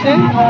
আছে।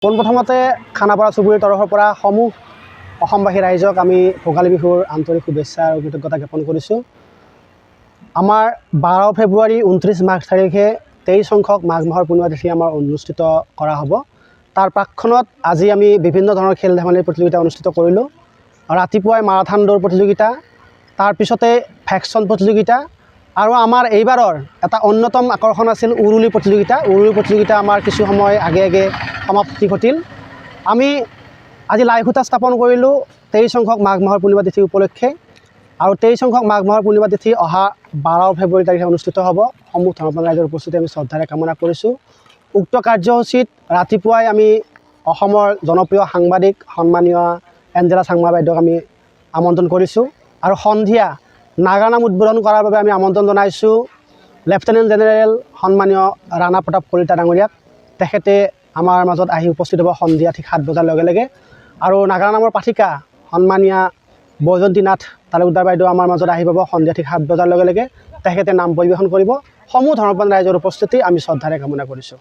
পোনপ্ৰথমতে খানাপাৰা চুবুৰীৰ তৰফৰ পৰা সমূহ অসমবাসী ৰাইজক আমি ভোগালী বিহুৰ আন্তৰিক শুভেচ্ছা আৰু কৃতজ্ঞতা জ্ঞাপন কৰিছোঁ। আমাৰ 12 ফেব্ৰুৱাৰী 29 মাৰ্চ তাৰিখে 23 সংখ্যক মাঘ মাহৰ পূৰ্ণিমা তিথি আমাৰ অনুষ্ঠিত কৰা হ'ব। তাৰ প্ৰাক্ষণত আজি আমি বিভিন্ন ধৰণৰ খেল ধেমালিৰ প্ৰতিযোগিতা অনুষ্ঠিত কৰিলোঁ। ৰাতিপুৱাই মাৰাথান দৌৰ প্ৰতিযোগিতা, তাৰপিছতে ভেকচন প্ৰতিযোগিতা, আৰু আমাৰ এইবাৰৰ এটা অন্যতম আকৰ্ষণ আছিল উৰুলি প্ৰতিযোগিতা। উৰুলি প্ৰতিযোগিতা আমাৰ কিছু সময় আগে আগে সমাপ্তি ঘটিল। আমি আজি লাইখুটা স্থাপন কৰিলোঁ 23 সংখ্যক মাঘ মাহৰ পূৰ্ণিমা তিথি উপলক্ষে, আৰু 23 সংখ্যক মাঘ মাহৰ পূৰ্ণিমা তিথি অহা 12 ফেব্ৰুৱাৰী তাৰিখে অনুষ্ঠিত হ'ব। সমূহ ধৰ্মপ্ৰাণ ৰাইজৰ উপস্থিতি আমি শ্ৰদ্ধাৰে কামনা কৰিছোঁ। উক্ত কাৰ্যসূচীত ৰাতিপুৱাই আমি অসমৰ জনপ্ৰিয় সাংবাদিক সন্মানীয় এঞ্জেলা চাংমা বাইদেউক আমি আমন্ত্ৰণ কৰিছোঁ, আৰু সন্ধিয়া নাগানাম উদ্বোধন কৰাৰ বাবে আমি আমন্ত্ৰণ জনাইছোঁ লেফটেনেণ্ট জেনেৰেল সন্মানীয় ৰাণা প্ৰতাপ কলিতা ডাঙৰীয়াক। তেখেতে আমাৰ মাজত আহি উপস্থিত হ'ব সন্ধিয়া ঠিক 7 বজাৰ লগে লগে। আৰু নাগানামৰ পাঠিকা সন্মানীয়া বৈজন্তী নাথ তালুকদাৰ বাইদেউ আমাৰ মাজত আহি পাব সন্ধিয়া ঠিক 7 বজাৰ লগে লগে। তেখেতে নাম পৰিৱেশন কৰিব। সমূহ ধৰ্মপ্ৰাণ ৰাইজৰ উপস্থিতি আমি শ্ৰদ্ধাৰে কামনা কৰিছোঁ।